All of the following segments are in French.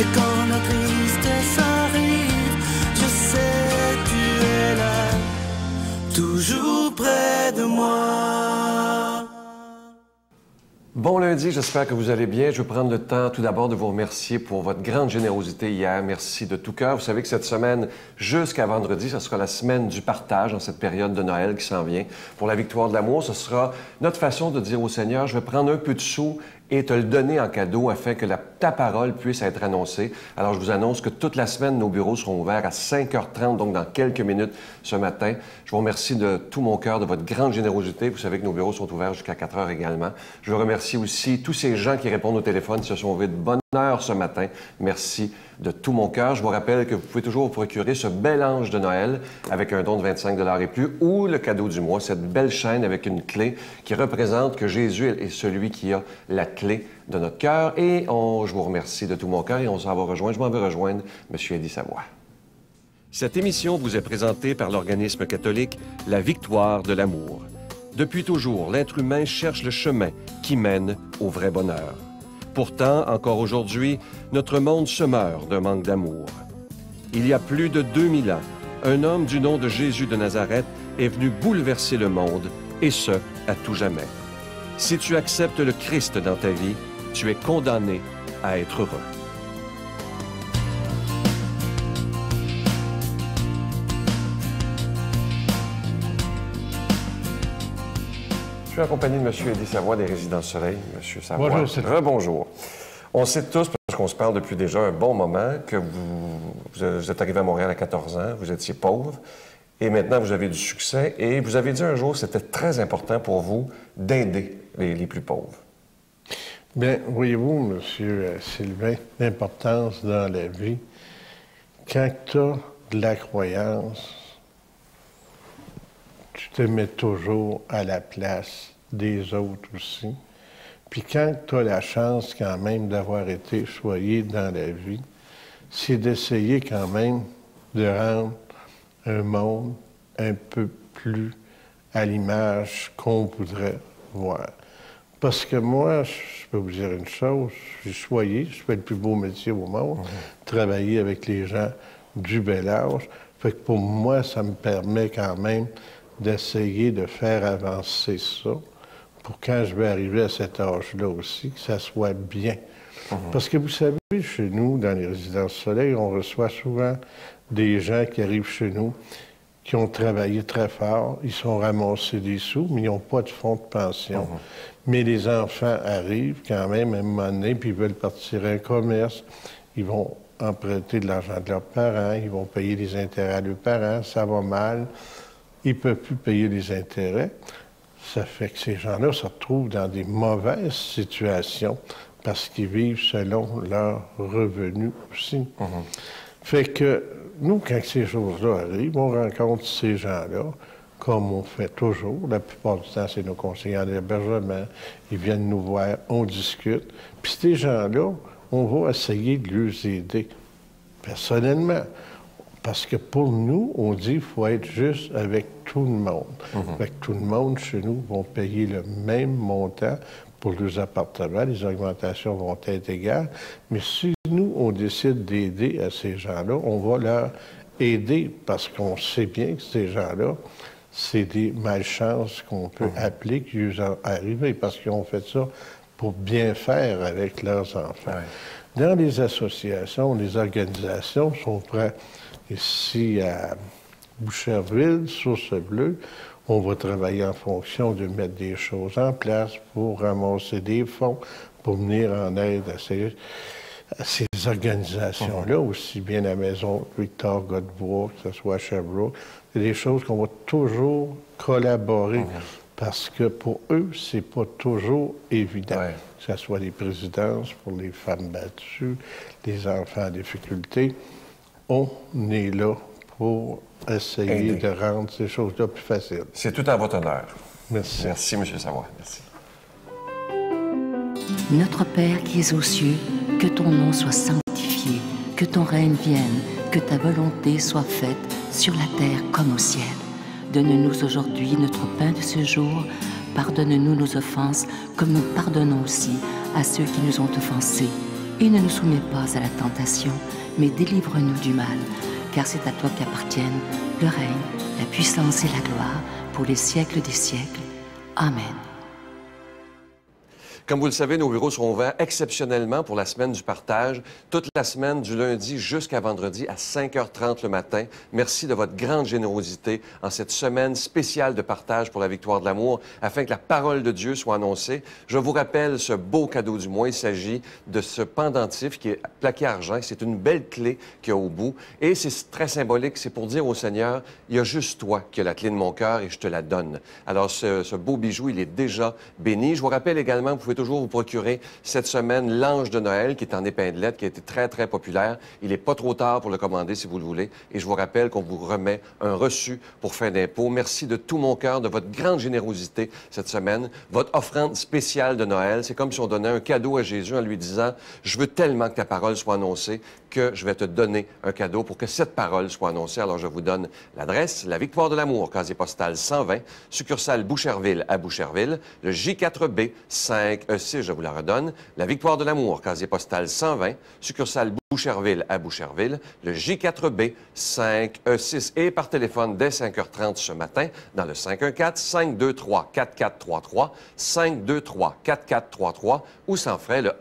Et quand la tristesse arrive, je sais tu es là, toujours près de moi. Bon lundi, j'espère que vous allez bien. Je veux prendre le temps tout d'abord de vous remercier pour votre grande générosité hier. Merci de tout cœur. Vous savez que cette semaine, jusqu'à vendredi, ce sera la semaine du partage en cette période de Noël qui s'en vient. Pour la victoire de l'amour, ce sera notre façon de dire au Seigneur, je vais prendre un peu de sous et te le donner en cadeau afin que ta parole puisse être annoncée. Alors, je vous annonce que toute la semaine, nos bureaux seront ouverts à 5h30, donc dans quelques minutes ce matin. Je vous remercie de tout mon cœur de votre grande générosité. Vous savez que nos bureaux sont ouverts jusqu'à 4h également. Je vous remercie aussi tous ces gens qui répondent au téléphone, qui se sont levés de bonne heure ce matin. Merci de tout mon cœur. Je vous rappelle que vous pouvez toujours vous procurer ce bel ange de Noël avec un don de 25 $ et plus ou le cadeau du mois, cette belle chaîne avec une clé qui représente que Jésus est celui qui a la clé de notre cœur. Et je vous remercie de tout mon cœur et on s'en va rejoindre. Je m'en vais rejoindre M. Eddie Savoie. Cette émission vous est présentée par l'organisme catholique La Victoire de l'amour. Depuis toujours, l'être humain cherche le chemin qui mène au vrai bonheur. Pourtant, encore aujourd'hui, notre monde se meurt d'un manque d'amour. Il y a plus de 2000 ans, un homme du nom de Jésus de Nazareth est venu bouleverser le monde, et ce, à tout jamais. Si tu acceptes le Christ dans ta vie, tu es condamné à être heureux. Je suis accompagné de M. Eddie Savoie des Résidences Soleil. M. Savoie. Bonjour, c'est Rebonjour. On sait tous, parce qu'on se parle depuis déjà un bon moment, que vous êtes arrivé à Montréal à 14 ans, vous étiez pauvre, et maintenant vous avez du succès, et vous avez dit un jour que c'était très important pour vous d'aider les plus pauvres. Bien, voyez-vous, M. Sylvain, l'importance dans la vie, quand tu as de la croyance, tu te mets toujours à la place des autres aussi. Puis quand tu as la chance quand même d'avoir été choyé dans la vie, c'est d'essayer quand même de rendre un monde un peu plus à l'image qu'on voudrait voir. Parce que moi, je peux vous dire une chose, je suis choyé, je fais le plus beau métier au monde, travailler avec les gens du bel âge. Fait que pour moi, ça me permet quand même d'essayer de faire avancer ça pour quand je vais arriver à cet âge-là aussi, que ça soit bien. Parce que vous savez, chez nous, dans les Résidences Soleil, on reçoit souvent des gens qui arrivent chez nous, qui ont travaillé très fort, ils sont ramassés des sous, mais ils n'ont pas de fonds de pension. Mais les enfants arrivent quand même à un moment donné, puis ils veulent partir un commerce, ils vont emprunter de l'argent de leurs parents, ils vont payer des intérêts à leurs parents, ça va mal. Ils ne peuvent plus payer les intérêts. Ça fait que ces gens-là se retrouvent dans des mauvaises situations parce qu'ils vivent selon leurs revenus aussi. Fait que nous, quand ces choses-là arrivent, on rencontre ces gens-là, comme on fait toujours. La plupart du temps, c'est nos conseillers en hébergement. Ils viennent nous voir, on discute. Puis ces gens-là, on va essayer de les aider personnellement. Parce que pour nous, on dit qu'il faut être juste avec tout le monde. Fait que tout le monde, chez nous, vont payer le même montant pour leurs appartements. Les augmentations vont être égales. Mais si nous, on décide d'aider à ces gens-là, on va leur aider parce qu'on sait bien que ces gens-là, c'est des malchances qu'on peut appeler qui nous sont arrivées parce qu'ils ont fait ça pour bien faire avec leurs enfants. Dans les associations, les organisations sont prêtes. Ici, à Boucherville, Source Bleue, on va travailler en fonction de mettre des choses en place pour ramasser des fonds, pour venir en aide à ces organisations-là, aussi bien la Maison Victor Godbois, que ce soit à Sherbrooke. C'est des choses qu'on va toujours collaborer, parce que pour eux, c'est pas toujours évident. Que ce soit les présidences pour les femmes battues, les enfants en difficulté. On est là pour essayer de rendre ces choses-là plus faciles. C'est tout à votre honneur. Merci. Merci, M. Savoie. Merci. Notre Père qui es aux cieux, que ton nom soit sanctifié, que ton règne vienne, que ta volonté soit faite sur la terre comme au ciel. Donne-nous aujourd'hui notre pain de ce jour. Pardonne-nous nos offenses, comme nous pardonnons aussi à ceux qui nous ont offensés. et ne nous soumets pas à la tentation, mais délivre-nous du mal, car c'est à toi qu'appartiennent le règne, la puissance et la gloire pour les siècles des siècles. Amen. Comme vous le savez, nos bureaux seront ouverts exceptionnellement pour la semaine du partage, toute la semaine du lundi jusqu'à vendredi à 5h30 le matin. Merci de votre grande générosité en cette semaine spéciale de partage pour la victoire de l'amour, afin que la parole de Dieu soit annoncée. Je vous rappelle ce beau cadeau du mois. Il s'agit de ce pendentif qui est plaqué argent. C'est une belle clé qu'il y a au bout. Et c'est très symbolique. C'est pour dire au Seigneur, il y a juste toi qui as la clé de mon cœur et je te la donne. Alors, ce beau bijou, il est déjà béni. Je vous rappelle également, vous pouvez toujours vous procurer cette semaine l'Ange de Noël qui est en épinglette, qui a été très, très populaire. Il n'est pas trop tard pour le commander si vous le voulez. Et je vous rappelle qu'on vous remet un reçu pour fin d'impôt. Merci de tout mon cœur de votre grande générosité cette semaine. Votre offrande spéciale de Noël, c'est comme si on donnait un cadeau à Jésus en lui disant « Je veux tellement que ta parole soit annoncée que je vais te donner un cadeau pour que cette parole soit annoncée. » Alors, je vous donne l'adresse, la Victoire de l'amour, casier postal 120, succursale Boucherville à Boucherville, le J4B 5E6, je vous la redonne, la Victoire de l'amour, casier postal 120, succursale Boucherville à Boucherville, le J4B 5E6 et par téléphone dès 5h30 ce matin dans le 514-523-4433, 523-4433 ou sans frais le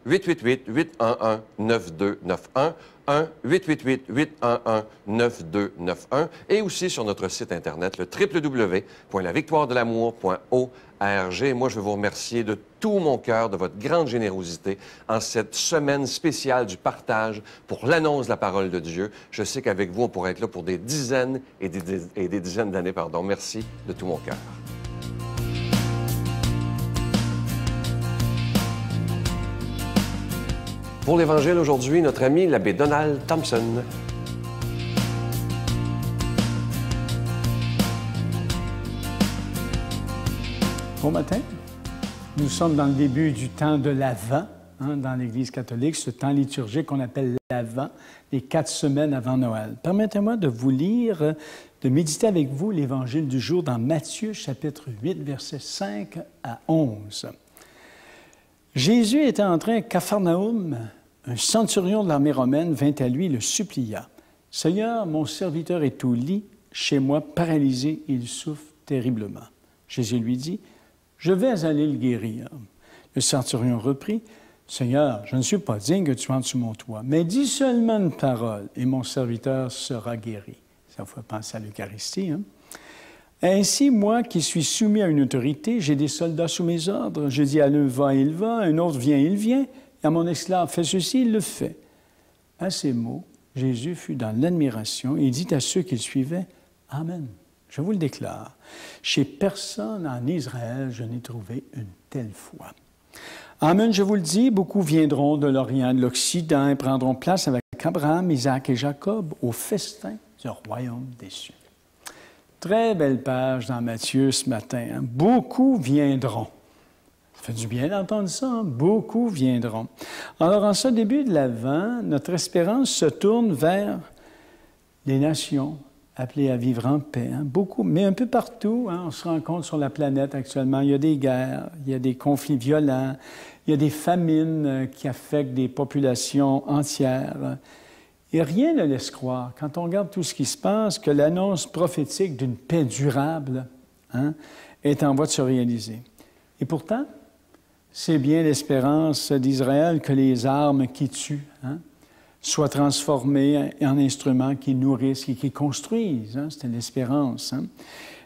1-888-811-9291, 1-888-811-9291 et aussi sur notre site Internet, le www.lavictoiredelamour.org. Moi, je veux vous remercier de tout mon cœur de votre grande générosité en cette semaine spéciale du partage pour l'annonce de la parole de Dieu. Je sais qu'avec vous, on pourrait être là pour des dizaines et des dizaines d'années. Merci de tout mon cœur. Pour l'Évangile aujourd'hui, notre ami l'abbé Donald Thompson. Bon matin. Nous sommes dans le début du temps de l'Avent, dans l'Église catholique, ce temps liturgique qu'on appelle l'Avent, les 4 semaines avant Noël. Permettez-moi de vous lire, de méditer avec vous l'Évangile du jour dans Matthieu, chapitre 8, versets 5 à 11. Jésus était entré à Capharnaüm. Un centurion de l'armée romaine vint à lui et le supplia. « Seigneur, mon serviteur est au lit, chez moi, paralysé, et il souffre terriblement. » Jésus lui dit, « Je vais aller le guérir. » Le centurion reprit, « Seigneur, je ne suis pas digne que tu entres sous mon toit, mais dis seulement une parole, et mon serviteur sera guéri. » Ça fait penser à l'Eucharistie, hein? Ainsi, moi qui suis soumis à une autorité, j'ai des soldats sous mes ordres. Je dis à l'un, va, il va, à un autre, viens, il vient. Et à mon esclave, fais ceci, il le fait. À ces mots, Jésus fut dans l'admiration et dit à ceux qui le suivaient, Amen. Je vous le déclare, chez personne en Israël, je n'ai trouvé une telle foi. Amen, je vous le dis, beaucoup viendront de l'Orient, de l'Occident et prendront place avec Abraham, Isaac et Jacob au festin du royaume des cieux. Très belle page dans Matthieu ce matin. Hein? Beaucoup viendront. Ça fait du bien d'entendre ça, hein? Beaucoup viendront. Alors, en ce début de l'Avent, notre espérance se tourne vers les nations appelées à vivre en paix. Hein? Beaucoup, mais un peu partout, hein? On se rend compte sur la planète actuellement, il y a des guerres, il y a des conflits violents, il y a des famines qui affectent des populations entières. Et rien ne laisse croire, quand on regarde tout ce qui se passe, que l'annonce prophétique d'une paix durable est en voie de se réaliser. Et pourtant, c'est bien l'espérance d'Israël que les armes qui tuent soient transformées en instruments qui nourrissent et qui construisent. C'était l'espérance.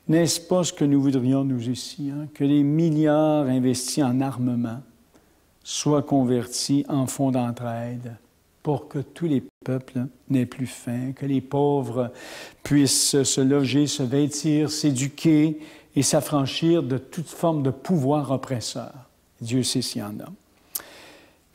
N'est-ce pas ce que nous voudrions, nous ici, que les milliards investis en armement soient convertis en fonds d'entraide pour que tous les peuples n'aient plus faim, que les pauvres puissent se loger, se vêtir, s'éduquer et s'affranchir de toute forme de pouvoir oppresseur. Dieu sait s'il y en a.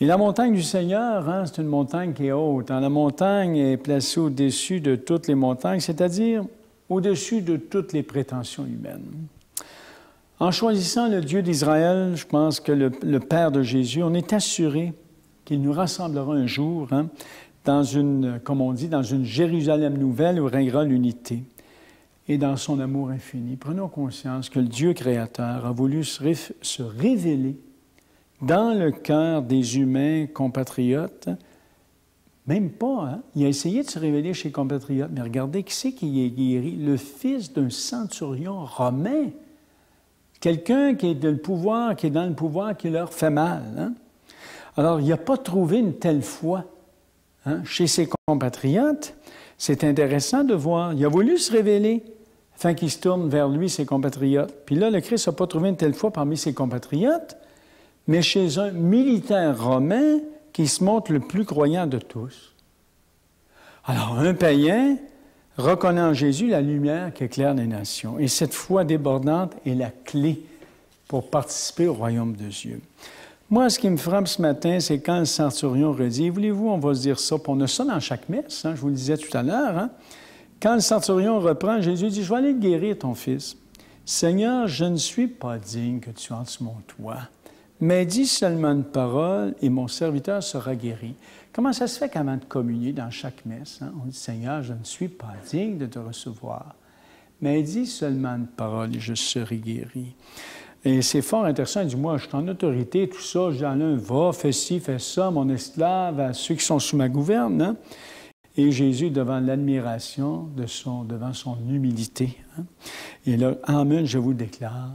Et la montagne du Seigneur, c'est une montagne qui est haute. La montagne est placée au-dessus de toutes les montagnes, c'est-à-dire au-dessus de toutes les prétentions humaines. En choisissant le Dieu d'Israël, je pense que le Père de Jésus, on est assuré qu'il nous rassemblera un jour dans une, comme on dit, dans une Jérusalem nouvelle où régnera l'unité. Et dans son amour infini, prenons conscience que le Dieu créateur a voulu se révéler dans le cœur des humains compatriotes. Même pas, hein? Il a essayé de se révéler chez les compatriotes, mais regardez, qui c'est qui est guéri? Le fils d'un centurion romain. Quelqu'un qui est dans le pouvoir, qui leur fait mal. Hein? Alors, il n'a pas trouvé une telle foi chez ses compatriotes. C'est intéressant de voir. Il a voulu se révéler afin qu'il se tourne vers lui, ses compatriotes. Puis là, le Christ n'a pas trouvé une telle foi parmi ses compatriotes, mais chez un militaire romain qui se montre le plus croyant de tous. Alors, un païen reconnaît en Jésus la lumière qui éclaire les nations. Et cette foi débordante est la clé pour participer au royaume de Dieu. Moi, ce qui me frappe ce matin, c'est quand le centurion redit, voulez-vous, on va se dire ça, puis on a ça dans chaque messe, je vous le disais tout à l'heure. Hein? Quand le centurion reprend, Jésus dit, je vais aller te guérir ton fils. Seigneur, je ne suis pas digne que tu entres sur mon toit, mais dis seulement une parole et mon serviteur sera guéri. Comment ça se fait qu'avant de communier dans chaque messe, on dit, Seigneur, je ne suis pas digne de te recevoir, mais dis seulement une parole et je serai guéri. Et c'est fort intéressant. Il dit, moi, je suis en autorité, tout ça. Je dis, Alain, va, fais ci, fais ça, mon esclave, à ceux qui sont sous ma gouverne. Hein? Et Jésus, devant l'admiration, devant son humilité. Hein? Et là, amen, je vous déclare,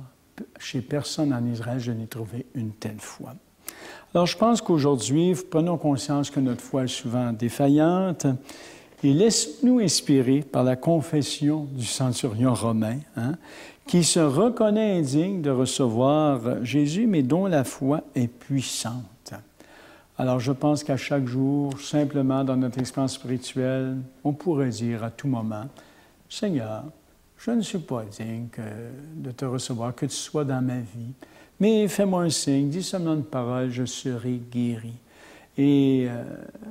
chez personne en Israël, je n'ai trouvé une telle foi. Alors, je pense qu'aujourd'hui, prenons conscience que notre foi est souvent défaillante. Et laisse-nous inspirer par la confession du centurion romain, qui se reconnaît indigne de recevoir Jésus, mais dont la foi est puissante. Alors, je pense qu'à chaque jour, simplement dans notre expérience spirituelle, on pourrait dire à tout moment, « Seigneur, je ne suis pas digne de te recevoir, que tu sois dans ma vie, mais fais-moi un signe, dis seulement une parole, je serai guéri. » Et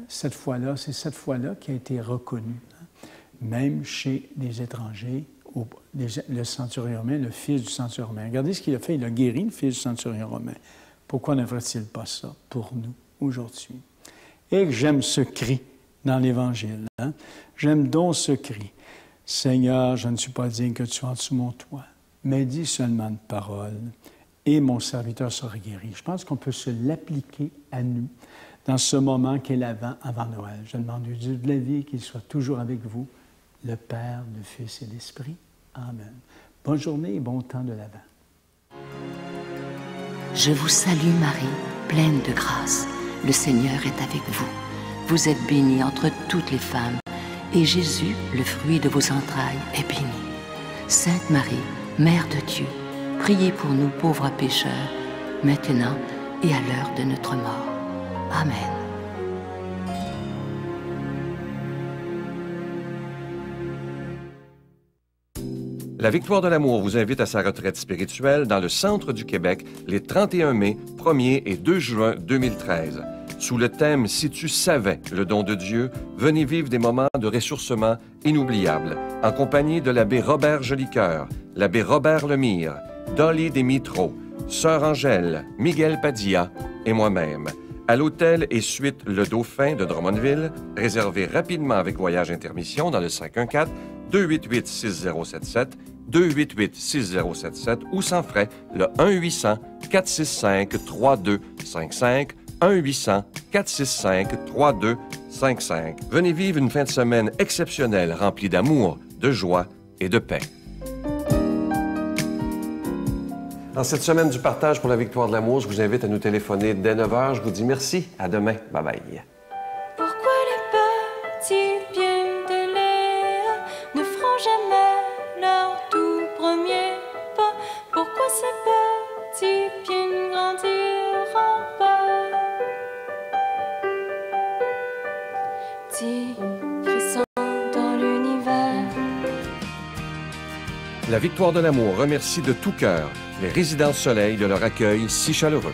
cette foi-là, c'est cette foi-là qui a été reconnue, même chez les étrangers, le centurion romain, le fils du centurion romain. Regardez ce qu'il a fait, il a guéri le fils du centurion romain. Pourquoi ne ferait-il pas ça pour nous aujourd'hui? Et j'aime ce cri dans l'Évangile. J'aime donc ce cri. Seigneur, je ne suis pas digne que tu entres sous mon toit, mais dis seulement une parole et mon serviteur sera guéri. Je pense qu'on peut se l'appliquer à nous dans ce moment qu'est l'Avent avant Noël. Je demande au Dieu de la vie qu'il soit toujours avec vous, le Père, le Fils et l'Esprit. Amen. Bonne journée et bon temps de l'Avent. Je vous salue Marie, pleine de grâce. Le Seigneur est avec vous. Vous êtes bénie entre toutes les femmes, et Jésus, le fruit de vos entrailles, est béni. Sainte Marie, Mère de Dieu, priez pour nous pauvres pécheurs, maintenant et à l'heure de notre mort. Amen. La Victoire de l'amour vous invite à sa retraite spirituelle dans le centre du Québec les 31 mai, 1er et 2 juin 2013. Sous le thème « Si tu savais le don de Dieu », venez vivre des moments de ressourcement inoubliables en compagnie de l'abbé Robert Jolicoeur, l'abbé Robert Lemire, Dolly Desmitreaux, Sœur Angèle, Miguel Padilla et moi-même. À l'hôtel et suite Le Dauphin de Drummondville, réservé rapidement avec voyage intermission dans le 514-288-6077, 288-6077 ou sans frais le 1-800-465-3255, 1-800-465-3255. Venez vivre une fin de semaine exceptionnelle remplie d'amour, de joie et de paix. Dans cette semaine du partage pour la Victoire de l'amour, je vous invite à nous téléphoner dès 9h. Je vous dis merci. À demain. Bye-bye. Pourquoi les petits pieds de Léa ne feront jamais leur tout premier pas? Pourquoi ces petits pieds ne grandiront pas? Petit frisson dans l'univers. La Victoire de l'amour remercie de tout cœur les Résidences Soleil de leur accueil si chaleureux.